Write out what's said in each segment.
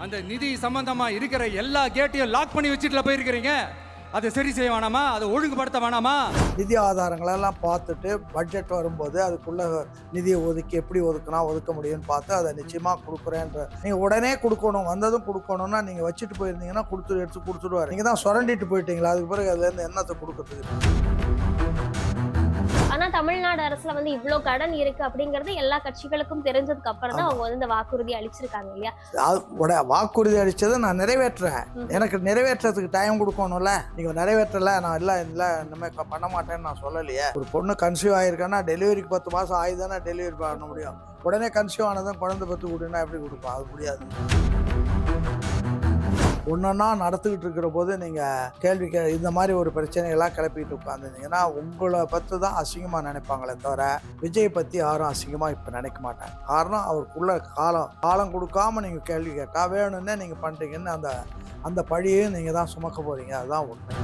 அந்த நிதி சம்பந்தமா இருக்கிற எல்லா கேட்டையும் லாக் பண்ணி வச்சுட்டுல போயிருக்கிறீங்க. அதை சரி செய்ய வேணாமா? அதை ஒழுங்குபடுத்த வேணாமா? நிதி ஆதாரங்களெல்லாம் பார்த்துட்டு பட்ஜெட் வரும்போது அதுக்குள்ள நிதியை ஒதுக்கி எப்படி ஒதுக்க முடியும்னு பார்த்து அதை நிச்சயமாக கொடுக்குறேன்ற. நீங்கள் உடனே கொடுக்கணும், வந்ததும் கொடுக்கணும்னா நீங்கள் வச்சுட்டு போயிருந்தீங்கன்னா எடுத்து கொடுத்துடுவார். நீங்கள் தான் சுரண்டிட்டு போயிட்டீங்களா, அதுக்கு பிறகு அதுலேருந்து என்னத்தை கொடுக்கறதுக்கு? ஆனா தமிழ்நாடு அரசுல வந்து இவ்வளவு கடன் இருக்கு அப்படிங்கறது எல்லா கட்சிகளுக்கும் தெரிஞ்சதுக்கு அப்புறம் தான் அவங்க வந்து இந்த வாக்குறுதி அளிச்சிருக்காங்க இல்லையா? வாக்குறுதி அளிச்சதை நான் நிறைவேற்றுறேன். எனக்கு நிறைவேற்றதுக்கு டைம் கொடுக்கணும்ல. நீங்க நிறைவேற்றல, நான் இல்லை இனிமேல் பண்ண மாட்டேன்னு நான் சொல்லலையே. ஒரு பொண்ணு கன்சீவ் ஆயிருக்கேன்னா டெலிவரிக்கு 10 மாசம் ஆயுதானே டெலிவரி பண்ண முடியும். உடனே கன்சீவ் ஆனதும் குழந்தை பத்து கொடுன்னா எப்படி கொடுப்போம்? அது முடியாது. ஒன்றா நடத்துக்கிட்டு இருக்கிற போது நீங்கள் இந்த மாதிரி ஒரு பிரச்சனைகள்லாம் கிளப்பிட்டு உட்காந்துருந்தீங்கன்னா உங்களை பற்றி தான் அசிங்கமாக நினைப்பாங்களே தவிர விஜய் பற்றி யாரும் அசிங்கமாக இப்போ நினைக்க மாட்டாங்க. காரணம் அவருக்குள்ள காலம் கொடுக்காம நீங்கள் கேள்வி கேட்டால் வேணும்னே நீங்கள் பண்ணுறீங்கன்னு அந்த பழியையும் நீங்கள் தான் சுமக்க போகிறீங்க. அதுதான் உண்மை.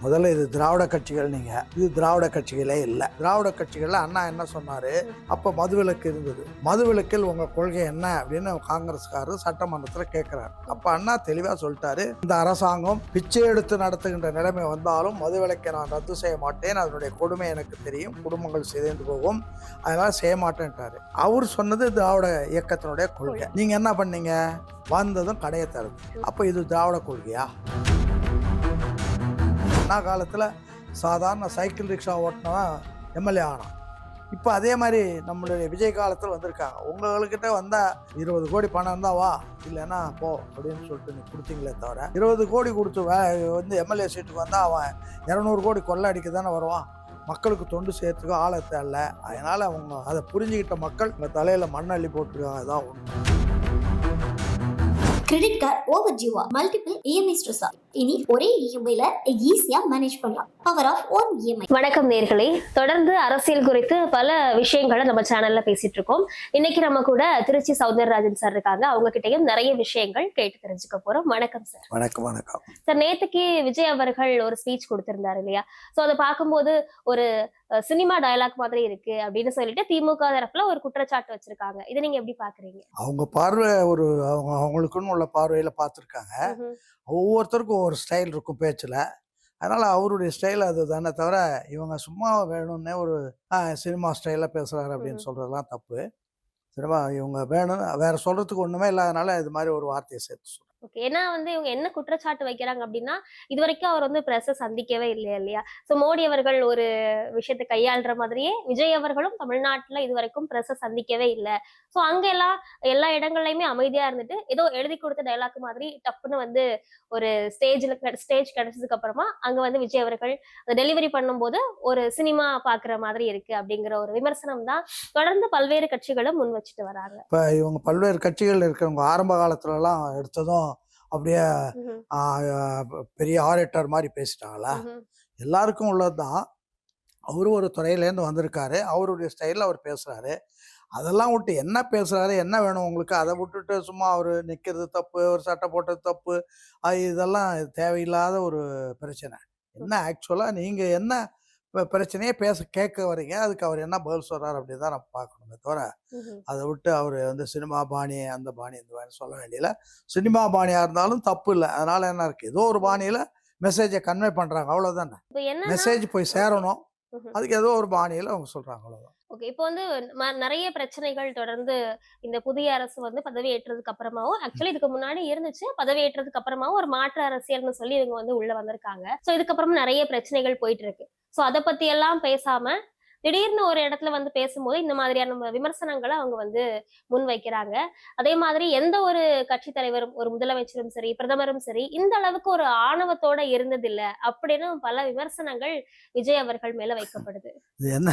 முதல்ல இது திராவிட கட்சிகள். இது திராவிட கட்சிகளே இல்லை. திராவிட கட்சிகளில் அண்ணா என்ன சொன்னார்? அப்போ மதுவிலக்கு இருந்தது. மதுவிலக்கில் உங்கள் கொள்கை என்ன அப்படின்னு காங்கிரஸ்காரர் சட்டமன்றத்தில் கேட்குறாரு. அப்போ அண்ணா தெளிவாக சொல்லிட்டாரு, இந்த அரசாங்கம் பிச்சை எடுத்து நடத்துகின்ற நிலைமை வந்தாலும் மதுவிலக்கை நான் ரத்து செய்ய மாட்டேன். அதனுடைய கொடுமை எனக்கு தெரியும், குடும்பங்கள் சிதைந்து போகும், அதனால் செய்ய மாட்டேன்ட்டாரு. அவர் சொன்னது திராவிட இயக்கத்தினுடைய கொள்கை. நீங்கள் என்ன பண்ணீங்க? வந்ததும் கடையை தருது. அப்போ இது திராவிட கொள்கையா? அண்ணா காலத்தில் சாதாரண சைக்கிள் ரிக்ஷா ஓட்டினவன் எம்எல்ஏ ஆனான். இப்போ அதே மாதிரி நம்மளுடைய விஜய் காலத்தில் வந்திருக்காங்க. உங்கள்கிட்ட வந்தால் 20 கோடி பணம் இருந்தால் வா, இல்லைன்னா போ அப்படின்னு சொல்லிட்டு நீ கொடுத்தீங்களே தவிர 20 கோடி கொடுத்து வந்து எம்எல்ஏ சீட்டுக்கு வந்தால் அவன் 200 கோடி கொள்ளை அடிக்க தானே வருவான். மக்களுக்கு தொண்டு செய்யறதுக்கு ஆளை தேவையில்ல. அதனால் அவங்க அதை புரிஞ்சுக்கிட்ட மக்கள் இந்த தலையில் மண்ணள்ளி போட்டுருக்காங்க. அதுதான் ஒன்று. கிரெடிட் கார்டு ஓவர் டியூவா, மல்டிபிள் இஎம்ஐ ஸ்ட்ரெஸ்ஸா? இனி ஒரே இஎம்ஐல ஈஸியா மேனேஜ் பண்ணலாம். Power of one EMI. வணக்கம் நேயர்களே, தொடர்ந்து அரசியல் குறித்து பல விஷயங்களை நம்ம சேனல்ல பேசிட்டு இருக்கோம். இன்னைக்கு நம்ம கூட திருச்சி சௌந்தரராஜன் சார் இருக்காங்க. அவங்க கிட்டயும் நிறைய விஷயங்கள் கேட்டு தெரிஞ்சுக்க போறோம். வணக்கம் சார். வணக்கம். வணக்கம் சார். நேத்துக்கு விஜய் அவர்கள் ஒரு ஸ்பீச் கொடுத்திருந்தாரு இல்லையா? சோ அதை பார்க்கும்போது ஒரு சினிமா டயலாக் மாதிரி இருக்கு அப்படின்னு சொல்லிட்டு திமுக தரப்புல ஒரு குற்றச்சாட்டு வச்சிருக்காங்க. இதை நீங்க எப்படி பாக்குறீங்க? அவங்க பார்வை அவங்களுக்குன்னு உள்ள பார்வையில பார்த்துருக்காங்க. ஒவ்வொருத்தருக்கும் ஒவ்வொரு ஸ்டைல் இருக்கும் பேச்சில். அதனால் அவருடைய ஸ்டைல் அது தானே தவிர இவங்க சும்மா வேணும்னே ஒரு சினிமா ஸ்டைலில் பேசுகிறாரு அப்படின்னு சொல்கிறதுலாம் தப்பு. சினிமா இவங்க வேணும், வேற சொல்கிறதுக்கு ஒன்றுமே இல்லாதனால இது மாதிரி ஒரு வார்த்தையை சேர்த்து சொல்கிறேன். ஓகே. ஏன்னா வந்து இவங்க என்ன குற்றச்சாட்டு வைக்கிறாங்க அப்படின்னா, இது வரைக்கும் அவர் வந்து பிரஸை சந்திக்கவே இல்லையா? சோ மோடி அவர்கள் ஒரு விஷயத்தை கையாளுற மாதிரியே விஜய் அவர்களும் தமிழ்நாட்டுல இது வரைக்கும் பிரஸை சந்திக்கவே இல்லை. சோ அங்க எல்லா இடங்கள்லயுமே அமைதியா இருந்துட்டு ஏதோ எழுதி கொடுத்த டைலாக் மாதிரி டப்புன்னு வந்து ஒரு ஸ்டேஜ் கிடைச்சதுக்கு அப்புறமா அங்க வந்து விஜய் அவர்கள் அதை டெலிவரி பண்ணும்போது ஒரு சினிமா பாக்குற மாதிரி இருக்கு அப்படிங்கிற ஒரு விமர்சனம் தான் தொடர்ந்து பல்வேறு கட்சிகளும் முன் வச்சுட்டு வராங்க. இப்போ இவங்க பல்வேறு கட்சிகள் இருக்கிறவங்க ஆரம்ப காலத்துலலாம் எடுத்ததும் அப்படியே பெரிய ஆரேட்டர் மாதிரி பேசிட்டாங்களா? எல்லாருக்கும் உள்ளது தான். அவரும் ஒரு துறையிலேருந்து வந்திருக்காரு, அவருடைய ஸ்டைலில் அவர் பேசுகிறாரு. அதெல்லாம் விட்டு என்ன பேசுகிறாரு, என்ன வேணும் உங்களுக்கு, அதை விட்டுட்டு சும்மா அவர் நிற்கிறது தப்பு, ஒரு சட்டை போட்டது தப்பு, இதெல்லாம் தேவையில்லாத ஒரு பிரச்சனை. என்ன ஆக்சுவலாக நீங்கள் என்ன பிரச்சனையே கேட்க வரீங்க, அதுக்கு அவர் என்ன பதில் சொல்கிறார் அப்படி தான் நம்ம பார்க்கணுமே தவிர அதை விட்டு அவர் வந்து சினிமா பாணி அந்த பாணி இந்த பாணி சொல்ல வேண்டியதில்லை. சினிமா பாணியாக இருந்தாலும் தப்பு இல்லை. அதனால என்ன இருக்குது, ஏதோ ஒரு பாணியில் மெசேஜை கன்வே பண்ணுறாங்க, அவ்வளோதானே. மெசேஜ் போய் சேரணும், அதுக்கு ஏதோ ஒரு பாணியில் அவங்க சொல்கிறாங்க, அவ்வளோதான். ஓகே. இப்போ வந்து நிறைய பிரச்சனைகள் தொடர்ந்து இந்த புதிய அரசு வந்து பதவி ஏற்றதுக்கு அப்புறமாவும், ஆக்சுவலி இதுக்கு முன்னாடி இருந்துச்சு, பதவி ஏற்றதுக்கு அப்புறமாவும் ஒரு மாற்று அரசியல்னு சொல்லி இவங்க வந்து உள்ள வந்திருக்காங்க. சோ இதுக்கப்புறம் நிறைய பிரச்சனைகள் போயிட்டு இருக்கு. சோ அதை பத்தி எல்லாம் பேசாம திடீர்னு ஒரு இடத்துல வந்து பேசும்போது இந்த மாதிரியான விமர்சனங்களை அவங்க வந்து முன் வைக்கிறாங்க. அதே மாதிரி எந்த ஒரு கட்சி தலைவரும், ஒரு முதலமைச்சரும் சரி, பிரதமரும் சரி, இந்த அளவுக்கு ஒரு ஆணவத்தோட இருந்ததில்லை அப்படின்னு பல விமர்சனங்கள் விஜய் அவர்கள் மேல வைக்கப்படுது. இது என்ன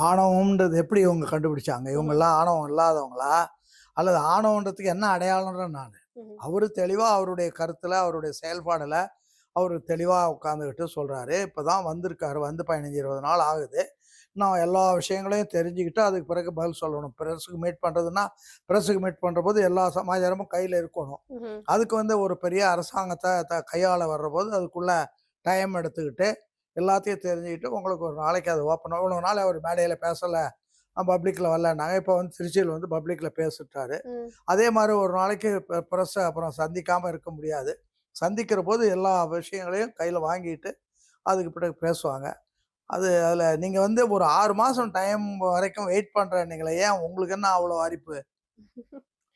ஆணவம்ன்றது எப்படி இவங்க கண்டுபிடிச்சாங்க? இவங்க எல்லாம் ஆணவம் இல்லாதவங்களா, அல்லது ஆணவன்றதுக்கு என்ன அடையாளம்ன்ற? நான் அவரு தெளிவா அவருடைய கருத்துல, அவருடைய செயல்பாடுல அவரு தெளிவா உட்காந்துக்கிட்டு சொல்றாரு. இப்பதான் வந்திருக்காரு, வந்து 15-20 நாள் ஆகுது. நான் எல்லா விஷயங்களையும் தெரிஞ்சுக்கிட்டு அதுக்கு பிறகு பதில் சொல்லணும். ப்ரெஸ்ஸுக்கு மீட் பண்ணுறதுன்னா ப்ரெஸ்ஸுக்கு மீட் பண்ணுற போது எல்லா சமாச்சாரமும் கையில் இருக்கணும். அதுக்கு வந்து ஒரு பெரிய அரசாங்கத்தை கையாள வர்ற போது அதுக்குள்ள டைம் எடுத்துக்கிட்டு எல்லாத்தையும் தெரிஞ்சுக்கிட்டு உங்களுக்கு ஒரு நாளைக்கு அது ஓப்பன். இவ்வளோ நாள் அவர் மேடையில் பேசலை பப்ளிக்கில் வரலன்னாங்க. இப்போ வந்து திருச்சியில் வந்து பப்ளிக்கில் பேசிட்டாரு. ம். அதே மாதிரி ஒரு நாளைக்கு ப்ரெஸ்ஸை அப்புறம் சந்திக்காமல் இருக்க முடியாது. சந்திக்கிற போது எல்லா விஷயங்களையும் கையில் வாங்கிட்டு அதுக்கு பிறகு பேசுவாங்க. அதில் நீங்கள் வந்து ஒரு 6 மாதம் டைம் வரைக்கும் வெயிட் பண்ணுறேன்னீங்களே, ஏன் உங்களுக்கு என்ன அவ்வளோ அரிப்பு?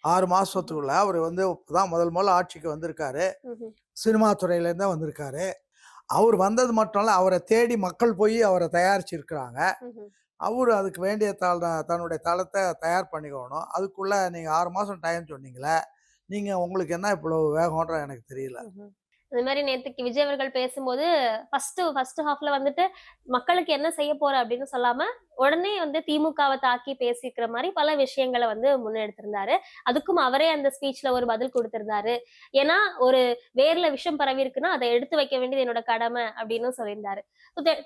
6 மாசத்துக்குள்ள அவர் வந்து இப்பதான் முதல் ஆட்சிக்கு வந்திருக்காரு. ம்ஹும். சினிமா துறையிலேருந்து தான் வந்திருக்காரு. அவர் வந்தது மட்டும் இல்ல, அவரை தேடி மக்கள் போய் அவரை தயாரிச்சிருக்கிறாங்க. ம்ஹும். அவரு அதுக்கு வேண்டிய தன்னுடைய தளத்தை தயார் பண்ணிக்கணும். அதுக்குள்ள நீங்க 6 மாசம் டைம் சொன்னீங்களே, உங்களுக்கு என்ன இவ்வளவு வேகம்ன்ற எனக்கு தெரியல. ம்ஹும். இந்த மாதிரி நேத்துக்கு விஜய் அவர்கள் பேசும்போது ஃபர்ஸ்ட் ஹாஃப்ல வந்துட்டு மக்களுக்கு என்ன செய்ய போற அப்படின்னு சொல்லாம உடனே வந்து திமுகவை தாக்கி பேசிக்கிற மாதிரி பல விஷயங்களை வந்து முன்னெடுத்திருந்தாரு. அதுக்கும் அவரே அந்த ஸ்பீச்ல ஒரு பதில் கொடுத்திருந்தாரு. ஏன்னா ஒரு வேர்ல விஷம் பரவி இருக்குன்னா அதை எடுத்து வைக்க வேண்டியது என்னோட கடமை அப்படின்னு சொல்லியிருந்தாரு.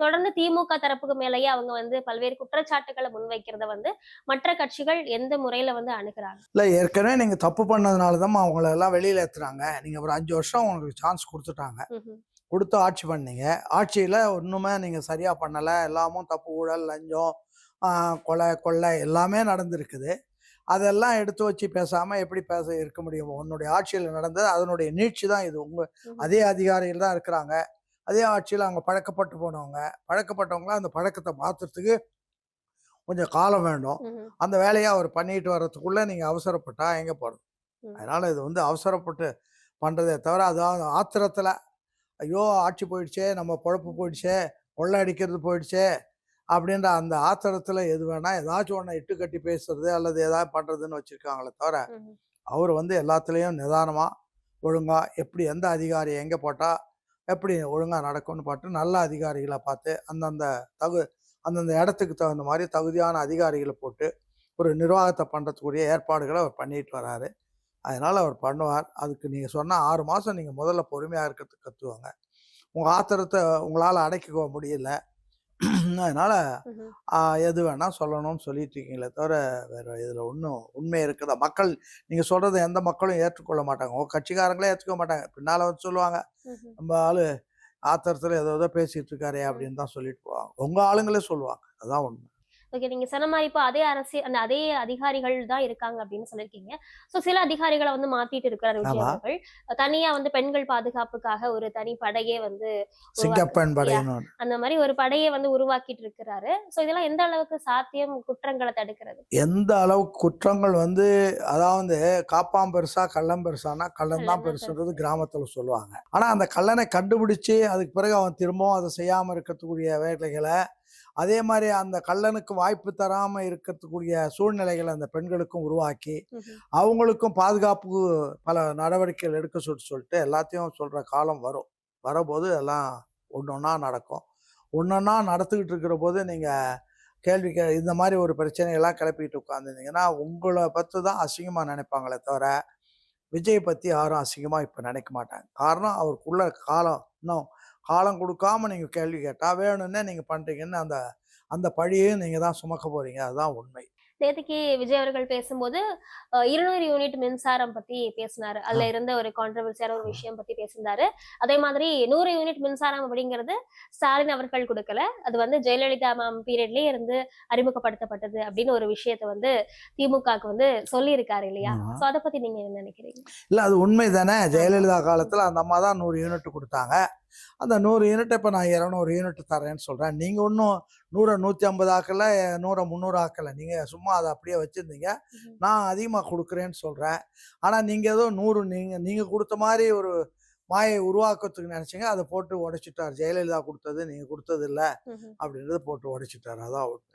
தொடர்ந்து திமுக தரப்புக்கு மேலேயே அவங்க வந்து பல்வேறு குற்றச்சாட்டுகளை முன்வைக்கிறத வந்து மற்ற கட்சிகள் எந்த முறையில வந்து அணுகுறாங்க? இல்ல, ஏற்கனவே நீங்க தப்பு பண்ணதுனால தான் அவங்கள எல்லாம் வெளியில ஏத்துறாங்க. நீங்க ஒரு 5 வருஷம் உங்களுக்கு சான்ஸ் குடுத்துட்டாங்க. ம்ஹும். குடுத்து ஆட்சி பண்ணீங்க. ஆட்சியில ஒண்ணுமே நீங்க சரியா பண்ணல. எல்லாமும் தப்பு, ஊழல், லஞ்சம், கொலை, கொள்ளை எல்லாமே நடந்திருக்குது. அதெல்லாம் எடுத்து வச்சு பேசாம எப்படி இருக்க முடியும்? உன்னுடைய ஆட்சியில நடந்தது அதனுடைய நீட்சி தான் இது. ம்ஹும். அதே அதிகாரிகள் தான் இருக்கிறாங்க. அதே ஆட்சியில அவங்க பழக்கப்பட்டு போனவங்க. பழக்கப்பட்டவங்கள அந்த பழக்கத்த மாத்துறதுக்கு கொஞ்சம் காலம் வேண்டும். ம்ஹும். அந்த வேலைய அவர் பண்ணிட்டு வர்றதுக்குள்ள நீங்க அவசரப்பட்டா எங்க போறது? ம். அதனால இது வந்து அவசரப்பட்டு பண்றதே தவிர, அதாவது ஆத்திரத்துல, ஐயோ! ஆட்சி போயிடுச்சே, நம்ம பொழப்பு போயிடுச்சே, கொள்ளை அடிக்கிறது போயிடுச்சே, அப்படின்ற அந்த ஆத்திரத்துல எது வேணா ஏதாச்சும் ஒண்ண இட்டு கட்டி பேசுறது அல்லது ஏதாவது பண்றதுன்னு வச்சிருக்காங்களே தவிர, ம்ஹும். அவர் வந்து எல்லாத்துலயும் நிதானமா, ஒழுங்கா எப்படி எந்த அதிகாரி எங்க போட்டா எப்படி ஒழுங்கா நடக்கும்னு பார்த்து, நல்ல அதிகாரிகள பார்த்து அந்தந்த இடத்துக்கு தகுந்த மாரி தகுதியான அதிகாரிகள போட்டு, ஒரு நிர்வாகத்த பண்றதுக்குரிய ஏற்பாடுகள அவர் பண்ணிட்டு வராரு. அதனால அவர் பண்ணுவார். அதுக்கு நீங்க சொன்ன 6 மாசம் நீங்க முதல்ல பொறுமையா இருக்கிறதுக்கு கத்துக்கோங்க. உங்க ஆத்திரத்த உங்களால அடக்கிக்க முடியல. அதனால ம்ஹும். அ எது வேணா சொல்லணும்னு சொல்லிட்டு இருக்கீங்களே தவிர, வேற இதுல ஒண்ணும் உண்மை இருக்குதா? நீங்க சொல்றத எந்த மக்களும் ஏற்றுக்கொள்ள மாட்டாங்க. உங்க கட்சிக்காரங்களே ஏத்துக்க மாட்டாங்க. பின்னால வந்து சொல்லுவாங்க, ம்ஹும். "நம்ம ஆளு ஆத்திரத்துல ஏதோ பேசிட்டு இருக்காரே" ம். அப்படின்னு தான் சொல்லிட்டு போவாங்க. உங்க ஆளுங்களே சொல்லுவாங்க. அதான் உண்மை. ஓகே. நீங்க சொன்ன மாரி இப்ப அதே அதிகாரிகள் தான் இருக்காங்க அப்படின்னு சொல்லியிருக்கீங்க. சோ சில அதிகாரிகள வந்து மாத்திட்டு இருக்கிறாரு விஜய் ஆமா. அவர்கள். தனியா வந்து பெண்கள் பாதுகாப்புக்காக ஒரு தனி படையே வந்து சிங்கப்பெண் யாஹ் படைன்னு ஒண்ணு. அந்த மாரி ஒரு படையே வந்து உருவாக்கிட்டு இருக்கிறாரு. சோ இதெல்லாம் எந்த அளவுக்கு சாத்தியம் குற்றங்கள தடுக்கிறது? எந்த அளவுக்கு குற்றங்கள் வந்து, அதாவது காப்பான் பெருசா, கள்ளம் பெருசான்னா, கள்ளன் தான் கள்ளம் தான் பெருசுன்றது பெருசு. கிராமத்துல சொல்லுவாங்க. ஆனா அந்த கள்ளனை கண்டுபிடிச்சு, அதுக்கு பிறகு அவன் திரும்பவும் அத செய்யாம இருக்கக்கூடிய வேலைகள, அதே மாரி அந்த கள்ளனுக்கு வாய்ப்பு தராம இருக்கறதுக்குரிய சூழ்நிலைகள அந்த பெண்களுக்கும் உருவாக்கி, ம்ஹ்ம். அவங்களுக்கும் பாதுகாப்புக்கு பல நடவடிக்கைகள் எடுக்க சொல்லிட்டு எல்லாத்தையும் சொல்ற காலம் வரும். வரம்போது எல்லாம் ஒண்ணொண்ணா நடக்கும். ஒண்ணொண்ணா நடந்துகிட்டு இருக்கிறபோது நீங்க இந்த மாரி ஒரு பிரச்சனையெல்லாம் கிளப்பிட்டு உட்கார்ந்திருந்தீங்கன்னா, உங்கள பத்தி தான் அசிங்கமா நினைப்பாங்களே தவிர, விஜய் பத்தி யாரும் அசிங்கமா இப்ப நினைக்க மாட்டாங்க. காரணம் அவருக்குள்ள இன்னும் காலம் குடுக்காம நீங்க கேள்வி கேட்டா, வேணும்னே நீங்க பண்றீங்கன்னு அந்த அந்த பழியையும் நீங்க தான் சுமக்க போறீங்க. அதுதான் உண்மை. நேத்தைக்கு விஜய் அவர்கள் பேசும்போது 200 யூனிட் மின்சாரம் பத்தி பேசினாரு. ஆ. அதுல இருந்த ஒரு கான்ட்ரோவர்சியான ஒரு விஷயம் பத்தி பேசியிருந்தாரு. அதே மாதிரி 100 யூனிட் மின்சாரம் அப்படிங்கிறது ஸ்டாலின் அவர்கள் குடுக்கல. அது வந்து ஜெயலலிதா மேம் பீரியட்லயே இருந்து அறிமுகப்படுத்தப்பட்டது அப்படின்னு ஒரு விஷயத்த வந்து திமுகவுக்கு வந்து சொல்லியிருக்காரு இல்லையா? ஆமா. சோ அத பத்தி நீங்க என்ன நினைக்கிறீங்க? இல்ல, அது உண்மை தானே. ஆமா. ஜெயலலிதா காலத்துல அந்த அம்மா தான் 100 யூனிட் குடுத்தாங்க. அந்த 100 யூனிட்ட இப்ப நான் 200 யூனிட் தர்றேன்னு சொல்றேன். நீங்க ஒண்ணும் 100 150 ஆக்கல, 100 300 ஆக்கல. நீங்க சும்மா அத அப்படியே வச்சிருந்தீங்க. ம்ஹ்ம். நான் அதிகமா குடுக்குறேன்னு சொல்றேன். ஆனா நீங்க ஏதோ 100 நீங்க குடுத்த மாரி ஒரு மாயை உருவாக்கத்துக்கு நெனச்சீங்க. அத போட்டு உடைச்சுட்டாரு. ஜெயலலிதா குடுத்தது நீங்க குடுத்தது இல்ல ம்ஹ்ம். அப்படின்றத போட்டு உடைச்சுட்டாரு. அதான் உண்மை.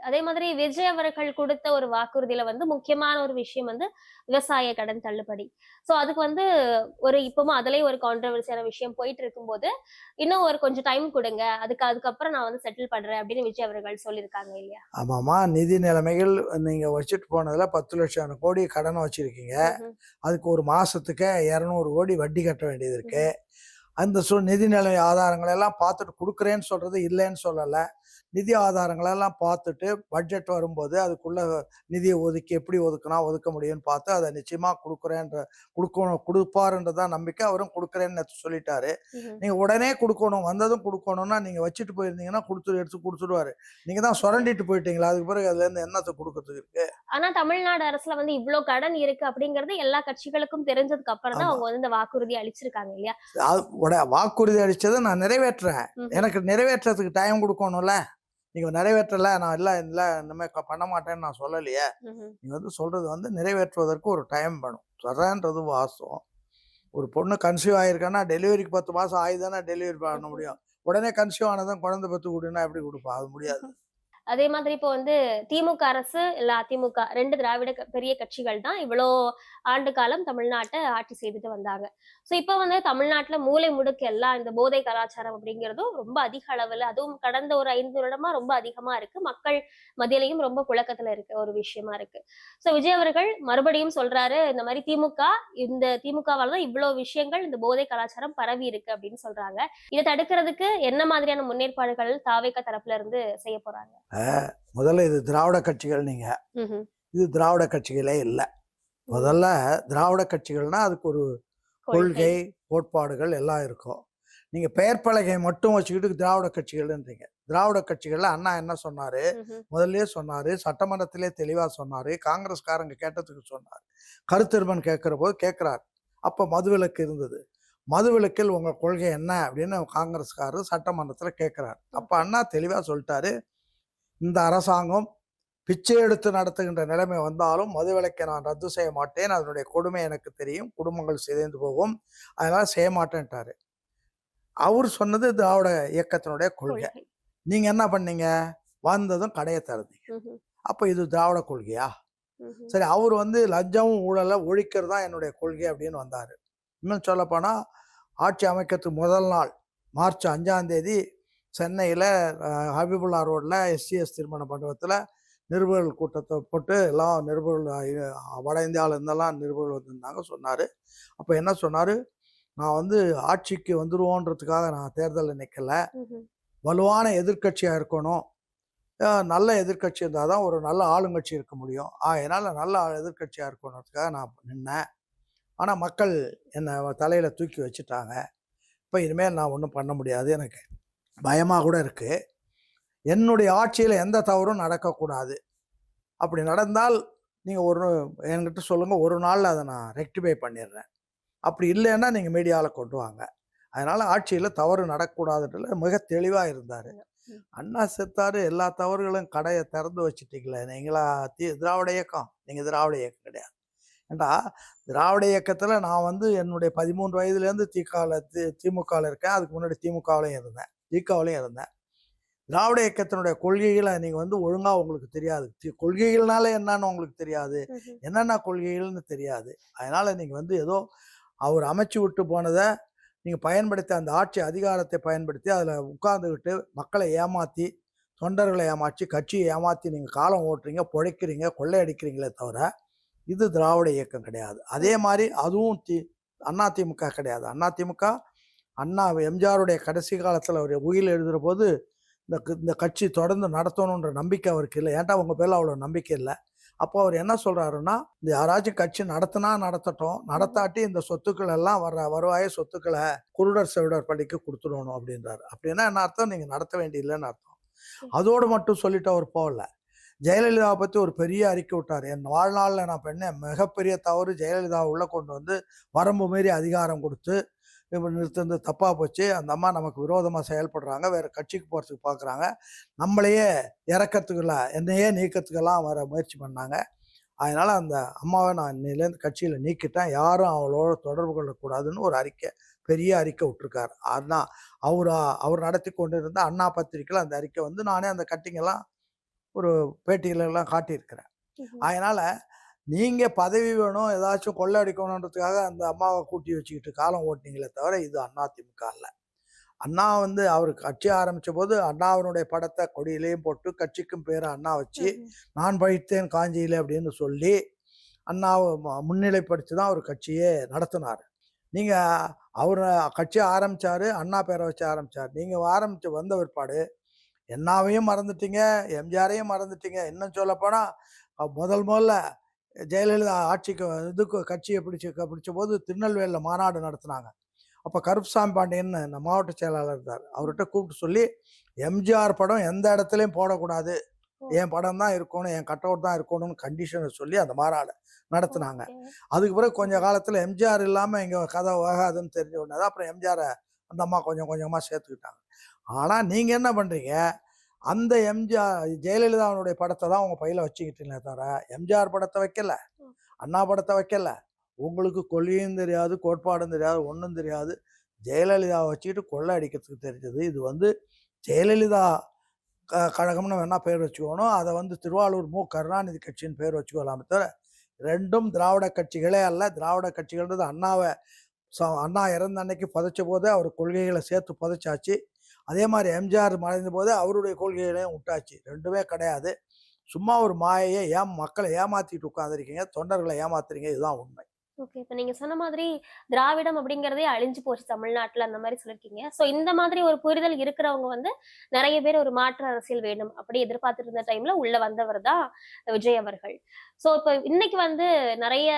அதே மாதிரி விஜய் அவர்கள் கொடுத்த ஒரு வாக்குறுதியில வந்து முக்கியமான ஒரு விஷயம் வந்து விவசாய கடன் தள்ளுபடி. சோ அதுக்கு வந்து இப்பவும் அதுலயும் ஒரு கான்ட்ரோவர்சியான விஷயம் போயிட்டு இருக்கும்போது, இன்னும் ஒரு கொஞ்சம் டைம் குடுங்க. அதுக்கப்புறம் நான் வந்து செட்டில் பண்றேன் அப்படின்னு விஜய் அவர்கள் சொல்லியிருக்காங்க இல்லையா? ஆமாமா. நிதி நிலைமைகள் நீங்க வச்சுட்டு போனதுல 10,00,000 கோடி கடன் வச்சிருக்கீங்க. ம்ஹ்ம். அதுக்கு ஒரு மாசத்துக்கு 200 கோடி வட்டி கட்ட வேண்டியது இருக்கு. ம்ஹ்ம். அந்த நிதிநிலை ஆதாரங்கள் எல்லாம் பார்த்துட்டு குடுக்குறேன்னு சொல்றது இல்லைன்னு சொல்லல. நிதி ஆதாரங்களெல்லாம் பார்த்துட்டு பட்ஜெட் வரும்போது அதுக்குள்ள நிதியை ஒதுக்கி எப்படி ஒதுக்க முடியும்னு பார்த்து அதை நிச்சயமாக கொடுப்பாருன்றதான் நம்பிக்கை. அவரும் கொடுக்குறேன்னு சொல்லிட்டாரு. நீங்கள் உடனே கொடுக்கணும், வந்ததும் கொடுக்கணும்னா நீங்கள் வச்சுட்டு போயிருந்தீங்கன்னா எடுத்து கொடுத்துடுவாரு. நீங்கள் தான் சுரண்டிட்டு போயிட்டீங்களா, அதுக்கு பிறகு அதுலேருந்து என்னத்தை கொடுக்கறதுக்கு இருக்கு? ஆனா தமிழ்நாடு அரசுல வந்து இவ்ளோ கடன் இருக்கு அப்படிங்கறது எல்லா கட்சிகளுக்கும் தெரிஞ்சதுக்கு அப்புறம் தான் அவங்க வந்து இந்த வாக்குறுதி அளிச்சிருக்காங்க இல்லையா? வாக்குறுதி அளிச்சதை நான் நிறைவேற்றுறேன். எனக்கு நிறைவேற்றத்துக்கு டைம் கொடுக்கணும்ல. நீங்க நிறைவேற்றல, நான் இல்லை இனிமே பண்ண மாட்டேன்னு நான் சொல்லலையே. நீங்க வந்து சொல்றது வந்து நிறைவேற்றுவதற்கு ஒரு டைம் வேணும். சொல்றேன்றது வாஸ்தவம். ஒரு பொண்ணு கன்சீவ் ஆயிருக்கான்னா டெலிவரிக்கு 10 மாசம் ஆயுதானே டெலிவரி பண்ண முடியும். உடனே கன்சீவ் ஆனதும் குழந்தை பெற்று கொடுன்னா எப்படி கொடுப்பா? அது முடியாது. அதே மாதிரி இப்போ வந்து திமுக அரசு இல்ல அதிமுக 2 திராவிட பெரிய கட்சிகள் தான் இவ்வளோ ஆண்டு காலம் தமிழ்நாட்டை ஆட்சி செய்துட்டு வந்தாங்க. ஸோ இப்போ வந்து தமிழ்நாட்டுல மூலை முடுக்கு எல்லாம் இந்த போதை கலாச்சாரம் அப்படிங்கிறதும் ரொம்ப அதிக அளவுல, அதுவும் கடந்த ஒரு 5 வருடமா ரொம்ப அதிகமா இருக்கு. மக்கள் மத்தியிலையும் ரொம்ப புழக்கத்துல இருக்க ஒரு விஷயமா இருக்கு. ஸோ விஜய் அவர்கள் மறுபடியும் சொல்றாரு, இந்த மாதிரி இந்த திமுகவால தான் இவ்வளவு விஷயங்கள் இந்த போதை கலாச்சாரம் பரவி இருக்கு அப்படின்னு சொல்றாங்க. இதை தடுக்கிறதுக்கு என்ன மாதிரியான முன்னேற்பாடுகள் தாவேக தரப்புல இருந்து செய்ய போறாங்க? முதல்ல இது திராவிட கட்சிகள். நீங்க இது திராவிட கட்சிகளே இல்லை. முதல்ல திராவிட கட்சிகள்னா அதுக்கு ஒரு கொள்கை கோட்பாடுகள் எல்லாம் இருக்கும். நீங்க பெயர் பலகை மட்டும் வச்சுக்கிட்டு திராவிட கட்சிகள்ன்றீங்க. திராவிட கட்சிகள்ல அண்ணா என்ன சொன்னாரு, முதல்லயே சொன்னாரு, சட்டமன்றத்திலே தெளிவா சொன்னாரு, காங்கிரஸ்காரங்க கேட்டதுக்கு சொன்னார், கருத்திருமன் கேட்கிற போது கேட்கிறார். அப்ப மதுவிலக்கு இருந்தது. மதுவிலக்கில் உங்க கொள்கை என்ன அப்படின்னு காங்கிரஸ்காரர் சட்டமன்றத்தில் கேட்கிறார். அப்ப அண்ணா தெளிவா சொல்லிட்டாரு, இந்த அரசாங்கம் பிச்சை எடுத்து நடத்துகின்ற நிலைமை வந்தாலும் மதுவிலக்கை நான் ரத்து செய்ய மாட்டேன். அதனுடைய கொடுமை எனக்கு தெரியும். குடும்பங்கள் சிதைந்து போகும். அதனால செய்ய மாட்டேன்ட்டாரு. அவர் சொன்னது திராவிட இயக்கத்தினுடைய கொள்கை. நீங்க என்ன பண்ணீங்க? வந்ததும் கடையை திறந்தீங்க. அப்ப இது திராவிட கொள்கையா? சரி, அவர் வந்து லஞ்சமும் ஊழலை ஒழிக்கிறது தான் என்னுடைய கொள்கை அப்படின்னு வந்தாரு. இன்னும் சொல்ல போனா ஆட்சி அமைக்கிறதுக்கு முதல் நாள் மார்ச் 5ஆம் தேதி சென்னையில் ஹபிபுல்லா ரோட்டில் SCS திருமண மண்டபத்தில் நிருபர்கள் கூட்டத்தை போட்டு எல்லாம் நிருபர்கள் வட இந்தியாவில் இருந்தெல்லாம் நிருபர்கள் வந்திருந்தாங்க. சொன்னார். அப்போ என்ன சொன்னார், நான் வந்து ஆட்சிக்கு வந்துடுவோன்றதுக்காக நான் தேர்தலில் நிற்கலை, வலுவான எதிர்கட்சியாக இருக்கணும், நல்ல எதிர்கட்சி இருந்தால் தான் ஒரு நல்ல ஆளுங்கட்சி இருக்க முடியும், அதனால் நல்ல எதிர்கட்சியாக இருக்கணுன்றதுக்காக நான் நின்னேன். ஆனால் மக்கள் என்னை தலையில் தூக்கி வச்சுட்டாங்க. இப்போ இனிமேல் நான் ஒன்றும் பண்ண முடியாது, எனக்கு பயமாக கூட இருக்குது. என்னுடைய ஆட்சியில் எந்த தவறும் நடக்கக்கூடாது. அப்படி நடந்தால் நீங்கள் என்கிட்ட சொல்லுங்கள், ஒரு நாளில் அதை நான் ரெக்டிஃபை பண்ணிடுறேன். அப்படி இல்லைன்னா நீங்கள் மீடியாவில் கொண்டு வாங்க. அதனால் ஆட்சியில் தவறு நடக்கக்கூடாதுன்றதுல மிக தெளிவாக இருந்தார். அண்ணா செத்தாரு, எல்லா தவறுகளும் கடையை திறந்து வச்சுட்டீங்களே நீங்களா? திராவிட இயக்கம்? நீங்கள் திராவிட இயக்கம் கிடையாது. ஏண்டா திராவிட இயக்கத்தில் நான் வந்து என்னுடைய 13 வயதுலேருந்து திமுகவில் இருக்கேன். அதுக்கு முன்னாடி திமுகவிலையும் இருந்தேன். திராவிட இயக்கத்தினுடைய கொள்கைகளை நீங்கள் வந்து ஒழுங்காக உங்களுக்கு தெரியாது. கொள்கைகள்னால என்னன்னு உங்களுக்கு தெரியாது, என்னென்ன கொள்கைகள்னு தெரியாது. அதனால் நீங்கள் வந்து ஏதோ அவர் அமைச்சு விட்டு போனதை நீங்கள் பயன்படுத்தி, அந்த ஆட்சி அதிகாரத்தை பயன்படுத்தி அதில் உட்கார்ந்துக்கிட்டு மக்களை ஏமாற்றி, தொண்டர்களை ஏமாற்றி, கட்சியை ஏமாற்றி நீங்கள் காலம் ஓட்டுறீங்க, பிழைக்கிறீங்க, கொள்ளையடிக்கிறீங்களே தவிர இது திராவிட இயக்கம் கிடையாது. அதே மாதிரி அதுவும் அதிமுக கிடையாது. அண்ணா எம்ஜிஆருடைய கடைசி காலத்தில் அவர் உயிர் எழுதுகிற போது இந்த கட்சி தொடர்ந்து நடத்தணுன்ற நம்பிக்கை அவருக்கு இல்லை. ஏன்டா உங்கள் பேரில் அவ்வளோ நம்பிக்கை இல்லை. அப்போ அவர் என்ன சொல்கிறாருன்னா, இந்த யாராச்சும் கட்சி நடத்தட்டும், நடத்தாட்டி இந்த சொத்துக்கள் எல்லாம் வருவாய சொத்துக்களை குருடர் செவிடர் பள்ளிக்கு கொடுத்துடணும் அப்படின்றாரு. அப்படின்னா என்ன அர்த்தம்? நீங்கள் நடத்த வேண்டியதில்லைன்னு அர்த்தம். அதோடு மட்டும் சொல்லிட்டு அவர் போகல. ஜெயலலிதாவை பற்றி ஒரு பெரிய அறிக்கை விட்டார். என் வாழ்நாளில் நான் பண்ண மிகப்பெரிய தவறு ஜெயலலிதாவை உள்ளே கொண்டு வந்து வரம்பு மீறி அதிகாரம் கொடுத்து நிறுத்தது தப்பாக போச்சு. அந்த அம்மா நமக்கு விரோதமாக செயல்படுறாங்க, வேறு கட்சிக்கு போகிறதுக்கு பார்க்குறாங்க, நம்மளையே இறக்கிறதுக்குலாம் என்னையே நீக்கிறதுக்கெல்லாம் வர முயற்சி பண்ணாங்க. அதனால் அந்த அம்மாவை நான் இன்னிலேருந்து கட்சியில் நீக்கிட்டேன், யாரும் அவளோட தொடர்பு கொள்ளக்கூடாதுன்னு ஒரு பெரிய அறிக்கை விட்டுருக்காரு. ஆனால் அவர் நடத்தி கொண்டு இருந்த அண்ணா பத்திரிக்கையில் அந்த அறிக்கை வந்து நானே அந்த கட்டிங்கெல்லாம் ஒரு பேட்டிகளெல்லாம் காட்டியிருக்கிறேன். அதனால் நீங்கள் பதவி வேணும், ஏதாச்சும் கொள்ளை அடிக்கணுன்றதுக்காக அந்த அம்மாவை கூட்டி வச்சுக்கிட்டு காலம் ஓட்டினீங்களே தவிர இது அதிமுக இல்லை. அண்ணா வந்து அவர் கட்சி ஆரம்பித்த போது அண்ணாவினுடைய படத்தை கொடியிலையும் போட்டு கட்சிக்கும் பேரை அண்ணா வச்சு நான் படித்தேன் காஞ்சியில் அப்படின்னு சொல்லி அண்ணாவை முன்னிலைப்படுத்தி தான் அவர் கட்சியே நடத்தினார். நீங்கள் அவர் கட்சியை ஆரம்பித்தார், அண்ணா பேரை வச்சு ஆரம்பித்தார். நீங்கள் வந்த பிற்பாடு என்னாவையும் மறந்துட்டீங்க, எம்ஜிஆரையும் மறந்துட்டீங்க. இன்னும் சொல்லப்போனால் முதல்ல ஜெயலலிதா ஆட்சிக்கு இதுக்கு கட்சியை பிடிச்ச போது திருநெல்வேலியில் மாநாடு நடத்துனாங்க. அப்போ கருப்புசாமி பாண்டியன் மாவட்ட செயலாளர் இருந்தார். அவர்கிட்ட கூப்பிட்டு சொல்லி எம்ஜிஆர் படம் எந்த இடத்துலையும் போடக்கூடாது, என் படம் தான் இருக்கணும், என் கட் அவுட் தான் இருக்கணும்னு கண்டிஷனை சொல்லி அந்த மாநாடு நடத்துனாங்க. அதுக்கு பிறகு கொஞ்ச காலத்தில் எம்ஜிஆர் இல்லாமல் இங்கே கதை ஆகாதுன்னு தெரிஞ்ச உடனே தான் அப்புறம் எம்ஜிஆரை அந்த அம்மா கொஞ்சம் கொஞ்சமாக சேர்த்துக்கிட்டாங்க. ஆனால் நீங்கள் என்ன பண்ணுறீங்க, அந்த எம்ஜிஆர் ஜெயலலிதாவுடைய படத்தை தான் உங்கள் பையில் வச்சுக்கிட்டீங்களே தவிர எம்ஜிஆர் படத்தை வைக்கல, அண்ணா படத்தை வைக்கல. உங்களுக்கு கொள்கையும் தெரியாது, கோட்பாடும் தெரியாது, ஒன்றும் தெரியாது. ஜெயலலிதாவை வச்சுக்கிட்டு கொள்ளை அடிக்கிறதுக்கு தெரிஞ்சது. இது ஜெயலலிதா கழகம்னு வேணால் பேர் வச்சுக்கணும், அதை திருவாளூர் மு கருணாநிதி கட்சின்னு பேர் வச்சுக்கலாமே தவிர ரெண்டும் திராவிட கட்சிகளே அல்ல. திராவிட கட்சிகள்ன்றது அண்ணா இறந்த அன்னைக்கு புதைச்ச போதே அவர் கொள்கைகளை சேர்த்து புதைச்சாச்சு. அதே மாதிரி எம்ஜிஆர் மறைந்த போதே அவருடைய கொள்கைகளையும் விட்டாச்சு. ரெண்டுமே கிடையாது. சும்மா ஒரு மாயையை மக்களை ஏமாத்திட்டு உட்காந்துருக்கீங்க, தொண்டர்களை ஏமாத்துறீங்க. இதுதான் உண்மை. ஓகே. இப்ப நீங்க சொன்ன மாதிரி திராவிடம் அப்படிங்கிறதே அழிஞ்சு போச்சு தமிழ்நாட்டுல, அந்த மாதிரி சொல்லிருக்கீங்க. சோ இந்த மாதிரி ஒரு புரிதல் இருக்கிறவங்க நிறைய பேர் ஒரு மாற்று அரசியல் வேணும் அப்படி எதிர்பார்த்துட்டு இருந்த டைம்ல உள்ள வந்தவர் தான் விஜய் அவர்கள். சோ இப்ப இன்னைக்கு நிறைய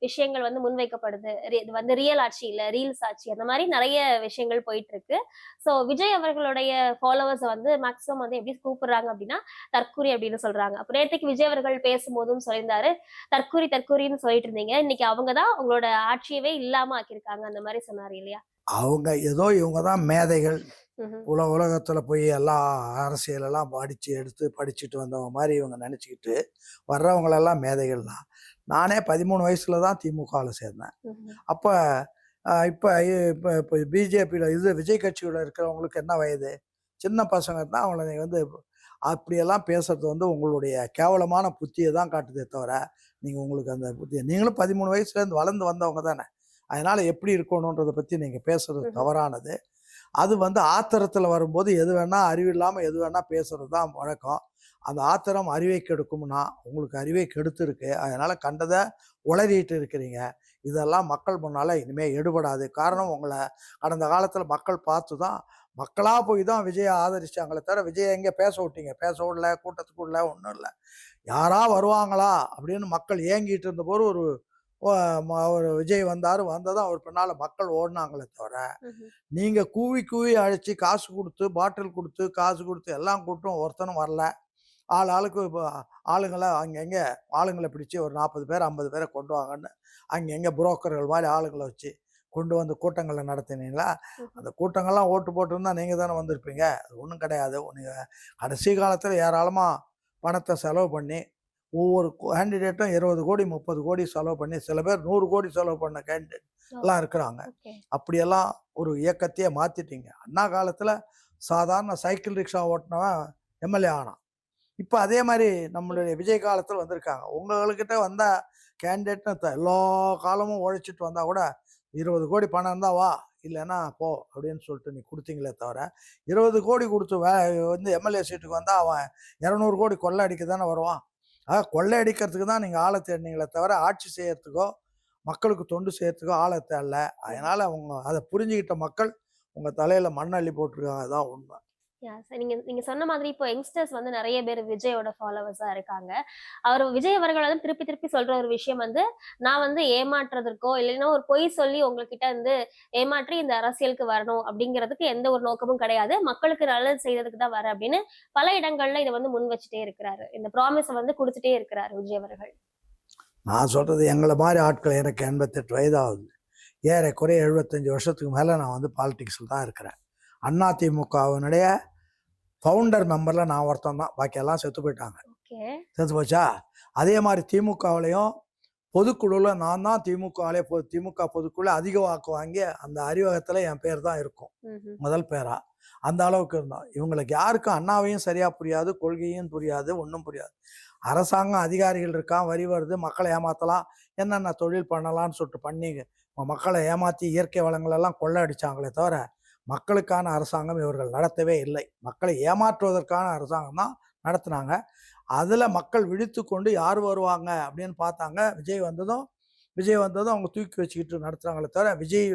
விஷயங்கள் முன்வைக்கப்படுது. இது ரியல் ஆட்சி இல்ல, ரீல்ஸ் ஆட்சி, அந்த மாதிரி நிறைய விஷயங்கள் போயிட்டு இருக்கு. சோ விஜய் அவர்களுடைய ஃபாலோவர்ஸ் மேக்சிமம் எப்படி கூப்பிடுறாங்க அப்படின்னா தற்கூரி அப்படின்னு சொல்றாங்க. அப்ப நேற்றுக்கு விஜய் அவர்கள் பேசும்போதும் சொல்லியிருந்தாரு, தற்கூரி தற்கூரின்னு சொல்லிட்டு இருந்தீங்க, இன்னைக்கு அவங்கதான் உங்களோட ஆட்சியவே இல்லாம ஆக்கியிருக்காங்க அந்த மாதிரி சொன்னாரு இல்லையா? இவங்க தான் மேதைகள், உலகத்தில் போய் எல்லா அரசியலெல்லாம் படிச்சுட்டு வந்தவங்க மாதிரி இவங்க நினச்சிக்கிட்டு வர்றவங்களெல்லாம் மேதைகள் தான். நானே 13 வயசில் தான் திமுகவில் சேர்ந்தேன். அப்போ இப்போ இப்போ இப்போ பிஜேபியில் விஜய் கட்சியில் இருக்கிறவங்களுக்கு என்ன வயது? சின்ன பசங்க தான். அவங்கள அப்படியெல்லாம் பேசுறது உங்களுடைய கேவலமான புத்தியை தான் காட்டுதே தவிர உங்களுக்கு அந்த புத்தியை, நீங்களும் 13 வயசுலேருந்து வளர்ந்து வந்தவங்க தானே. அதனால் எப்படி இருக்கணுன்றதை பற்றி நீங்கள் பேசுகிறது தவறானது. அது ஆத்திரத்தில் வரும்போது எது வேணால், அறிவில்லாமல் எது வேணால் பேசுகிறது தான் வழக்கம். அந்த ஆத்திரம் அறிவை கெடுக்கும்னா உங்களுக்கு அறிவை கெடுத்துருக்கு. அதனால் கண்டதை உளறிட்டு இருக்கிறீங்க. இதெல்லாம் மக்கள் முன்னால் இனிமேல் எடுபடாது. காரணம், உங்களை கடந்த காலத்தில் மக்கள் பார்த்து தான், மக்களாக போய் தான் விஜயை ஆதரிச்சாங்களே தவிர விஜயை எங்கே பேச விட்டீங்க? பேச விடல, கூட்டத்துக்கு விடல, ஒன்றும் இல்லை. யாராக வருவாங்களா அப்படின்னு மக்கள் ஏங்கிட்டு இருந்தபோது ஒரு விஜய் வந்ததும் அவர் பின்னால் மக்கள் ஓடினாங்களே தவிர நீங்கள் கூவி கூவி அழைச்சி காசு கொடுத்து, பாட்டில் கொடுத்து, காசு கொடுத்து எல்லாம் கூட்டம் ஒருத்தனும் வரல. ஆளுக்கு ஆளுங்களை அங்கங்கே ஆளுங்களை பிடிச்சி ஒரு 40 பேர் 50 பேரை கொண்டு வாங்கன்னு அங்கங்கே புரோக்கர்கள் மாதிரி ஆளுங்களை வச்சு கொண்டு கூட்டங்களை நடத்தினீங்களா? அந்த கூட்டங்கள்லாம் ஓட்டு போட்டுருந்தா நீங்கள் தானே வந்திருப்பீங்க. அது ஒன்றும் கிடையாது. நீங்கள் கடைசி காலத்தில் ஏராளமாக பணத்தை செலவு பண்ணி ஒவ்வொரு கேண்டிடேட்டும் 20 கோடி 30 கோடி செலவு பண்ணி, சில பேர் 100 கோடி செலவு பண்ண கேண்டிடேட் எல்லாம் இருக்கிறாங்க. அப்படியெல்லாம் ஒரு இயக்கத்தையே மாற்றிட்டீங்க. அண்ணா காலத்தில் சாதாரண சைக்கிள் ரிக்ஷா ஓட்டினவன் எம்எல்ஏ ஆனான். இப்போ அதே மாதிரி நம்மளுடைய விஜய் காலத்தில் வந்திருக்காங்க. உங்கள்கிட்ட வந்தால் கேண்டிடேட்னு எல்லா காலமும் உழைச்சிட்டு வந்தால் கூட 20 கோடி பணம் இருந்தால் வா, இல்லைன்னா போ அப்படின்னு சொல்லிட்டு நீ கொடுத்தீங்களே தவிர 20 கோடி கொடுத்து எம்எல்ஏ சீட்டுக்கு வந்தால் அவன் 200 கோடி கொள்ளை அடிக்க தானே வருவான். கொள்ளை அடிக்கிறதுக்கு தான் நீங்கள் ஆளை தேடினீங்களே தவிர ஆட்சி செய்யறதுக்கோ மக்களுக்கு தொண்டு செய்யறதுக்கோ ஆளை தேடல. அதனால் அதை புரிஞ்சுக்கிட்ட மக்கள் உங்கள் தலையில் மண் அள்ளி போட்டிருக்காங்க. அதுதான் உண்மை. நீங்க சொன்ன மாதிரி இப்போ யங்ஸ்டர்ஸ் நிறைய பேர் விஜயோட ஃபாலோவர்ஸா இருக்காங்க. விஜய் அவர்கள் திருப்பி திருப்பி சொல்ற ஒரு விஷயம் நான் ஏமாற்றுறதுக்கோ இல்லைன்னா ஒரு பொய் சொல்லி உங்ககிட்ட ஏமாற்றி இந்த அரசியலுக்கு வரணும் அப்படிங்கிறதுக்கு எந்த ஒரு நோக்கமும் கிடையாது, மக்களுக்கு நல்லது செய்யறதுக்கு தான் வர அப்படின்னு பல இடங்கள்ல இதை முன் வச்சுட்டே இருக்கிறாரு. இந்த ப்ராமிஸ் கொடுத்துட்டே இருக்கிறாரு விஜய் அவர்கள். நான் சொல்றது, எங்களை மாதிரி ஆட்கள், எனக்கு 88 வயதாகுது, ஏறக்குறைய 75 வருஷத்துக்கு மேல நான் பாலிடிக்ஸ்ல தான் இருக்கிறேன். அதிமுகவினுடைய ஃபவுண்டர் மெம்பரில் நான் ஒருத்தன் தான், பாக்கியெல்லாம் செத்து போயிட்டாங்க. செத்து போச்சா? அதே மாதிரி திமுகவிலையும் பொதுக்குழுவில் நான் தான் திமுக பொதுக்குழு அதிக வாக்கு வாங்கி அந்த அறிவகத்தில் என் பேர் தான் இருக்கும், முதல் பேரா. அந்த அளவுக்கு இருந்தோம். இவங்களுக்கு யாருக்கும் அண்ணாவையும் சரியா புரியாது, கொள்கையும் புரியாது, ஒன்றும் புரியாது. அரசாங்கம் அதிகாரிகள் இருக்கான், வரி வருது, மக்களை ஏமாற்றலாம், என்னென்ன தொழில் பண்ணலான்னு சொல்லிட்டு பண்ணி மக்களை ஏமாற்றி இயற்கை வளங்களெல்லாம் கொள்ளை அடித்தாங்களே தவிர மக்களுக்கான அரசாங்கம் இவர்கள் நடத்தவே இல்லை. மக்களை ஏமாற்றுவதற்கான அரசாங்கம் தான் நடத்தினாங்க. அதில் மக்கள் விழித்து கொண்டு யார் வருவாங்க அப்படின்னு பார்த்தாங்க. விஜய் வந்ததும் அவங்க தூக்கி வச்சுக்கிட்டு நடத்துகிறாங்களே தவிர விஜய்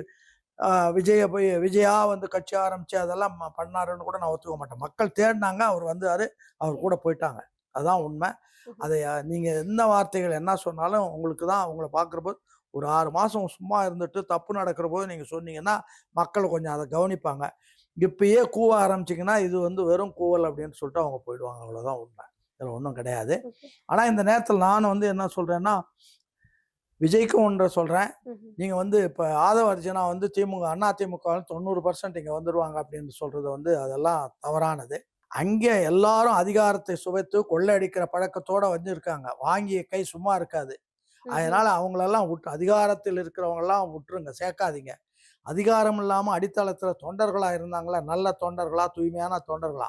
விஜயை போய் விஜயா வந்து கட்சி ஆரம்பிச்சு அதெல்லாம் பண்ணாருன்னு கூட நான் ஒத்துக்க மாட்டேன். மக்கள் தேடினாங்க, அவர் வந்தாரு, அவர் கூட போயிட்டாங்க. அதுதான் உண்மை. அதை நீங்க என்ன வார்த்தைகள் என்ன சொன்னாலும் உங்களுக்கு தான் உங்களை பார்க்குற ஒரு 6 மாசம் சும்மா இருந்துட்டு தப்பு நடக்கிற போது நீங்க சொன்னீங்கன்னா மக்கள் கொஞ்சம் அதை கவனிப்பாங்க. இப்பயே கூவ ஆரம்பிச்சிங்கன்னா இது வந்து வெறும் கூவல் அப்படின்னு சொல்லிட்டு அவங்க போயிடுவாங்க. அவ்வளோதான் உண்மை. இதில் ஒன்றும் கிடையாது. ஆனால் இந்த நேரத்தில் நான் வந்து என்ன சொல்கிறேன்னா, விஜய்க்கும் ஒன்றை சொல்கிறேன். நீங்கள் வந்து இப்போ ஆதவ அர்ஜுனா வந்து அதிமுக 90% இங்கே வந்துடுவாங்க அப்படின்னு சொல்கிறது வந்து அதெல்லாம் தவறானது. அங்கே எல்லாரும் அதிகாரத்தை சுவைத்து கொள்ளையடிக்கிற பழக்கத்தோடு வந்து இருக்காங்க. வாங்கிய கை சும்மா இருக்காது. அதனால அவங்களெல்லாம் அதிகாரத்தில் இருக்கிறவங்கெல்லாம் விட்டுருங்க, சேர்க்காதீங்க. அதிகாரம் இல்லாமல் அடித்தளத்தில் தொண்டர்களாக இருந்தாங்களா, நல்ல தொண்டர்களா, தூய்மையான தொண்டர்களா,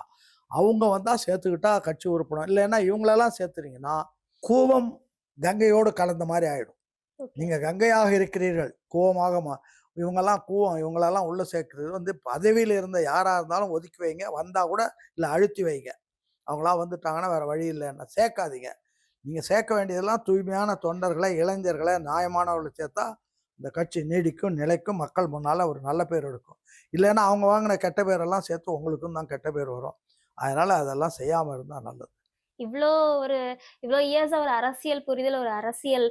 அவங்க வந்தால் சேர்த்துக்கிட்டா கட்சி உறுப்பினர். இல்லைன்னா இவங்களெல்லாம் சேர்த்துறீங்கன்னா கூவம் கங்கையோடு கலந்த மாதிரி ஆயிடும். நீங்கள் கங்கையாக இருக்கிறீர்கள், கூவமாக இவங்கெல்லாம் கூவம், இவங்களெல்லாம் உள்ளே சேர்க்குறது வந்து பதவியில் இருந்த யாராக இருந்தாலும் ஒதுக்கி வைங்க. வந்தால் கூட இல்லை அழுத்தி வைங்க. அவங்களாம் வந்துட்டாங்கன்னா வேறு வழி இல்லைன்னா சேர்க்காதீங்க. நீங்கள் சேர்க்க வேண்டியதெல்லாம் தூய்மையான தொண்டர்களை, இளைஞர்களை, நியாயமானவர்களை சேர்த்தா இந்த கட்சி நீடிக்கும், நிலைக்கும், மக்கள் முன்னால் ஒரு நல்ல பேர் எடுக்கும். இல்லைன்னா அவங்க வாங்கின கெட்ட பேரெல்லாம் சேர்த்து உங்களுக்கும் தான் கெட்ட பேர் வரும். அதனால் அதெல்லாம் செய்யாமல் இருந்தால் நல்லது. இவ்வளோ இயர்ஸா ஒரு அரசியல் புரிதல், ஒரு அரசியல்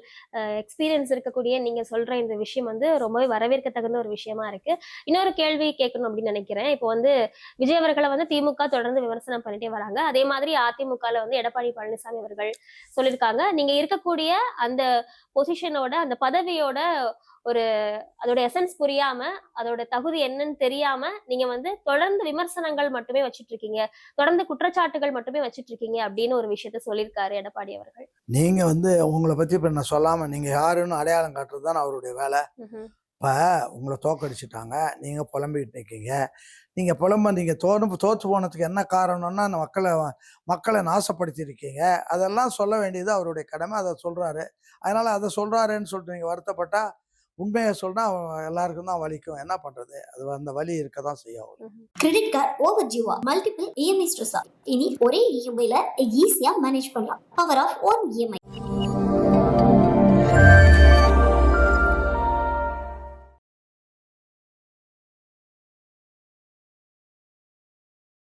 எக்ஸ்பீரியன்ஸ் இருக்கக்கூடிய நீங்க சொல்ற இந்த விஷயம் வந்து ரொம்பவே வரவேற்க தகுந்த ஒரு விஷயமா இருக்கு. இன்னொரு கேள்வி கேட்கணும் அப்படின்னு நினைக்கிறேன். இப்போ வந்து விஜய் அவர்களை வந்து திமுக தொடர்ந்து விமர்சனம் பண்ணிட்டே வராங்க. அதே மாதிரி அதிமுகல வந்து எடப்பாடி பழனிசாமி அவர்கள் சொல்லியிருக்காங்க, நீங்க இருக்கக்கூடிய அந்த பொசிஷனோட, அந்த பதவியோட ஒரு அதோட எசன்ஸ் புரியாம, அதோட தகுதி என்னன்னு தெரியாம நீங்க வந்து தொடர்ந்து விமர்சனங்கள் மட்டுமே வச்சிட்டு இருக்கீங்க, தொடர்ந்து குற்றச்சாட்டுகள் மட்டுமே வச்சிட்டு இருக்கீங்க அப்படின்னு ஒரு விஷயத்த சொல்லியிருக்காரு எடப்பாடி அவர்கள். நீங்க வந்து உங்களை பத்தி இப்ப நான் சொல்லாம நீங்க யாருன்னு அடையாளம் காட்டுறது தான் அவருடைய வேலை. இப்ப உங்களை தோக்கடிச்சிட்டாங்க, நீங்க புலம்பிக்கிட்டு இருக்கீங்க. நீங்க நீங்க தோற்று போனதுக்கு என்ன காரணம்னா மக்களை நாசப்படுத்தி இருக்கீங்க. அதெல்லாம் சொல்ல வேண்டியது அவருடைய கடமை. அதை சொல்றாரு. அதனால அதை சொல்றாருன்னு சொல்லிட்டு நீங்க வருத்தப்பட்டா, உண்மையை சொன்னா எல்லாருக்கும் தான் வலிக்கும். என்ன பண்றது, அது அந்த வலி இருக்க தான் செய்யும். கிரெடிட் கார்டு ஓவர் டியூவா, மல்டிபிள் இஎம்ஐ ஸ்ட்ரெஸ்ஸா, இனி ஒரே இஎம்ஐல ஈஸியா மேனேஜ் பண்ணலாம். Power of one EMI.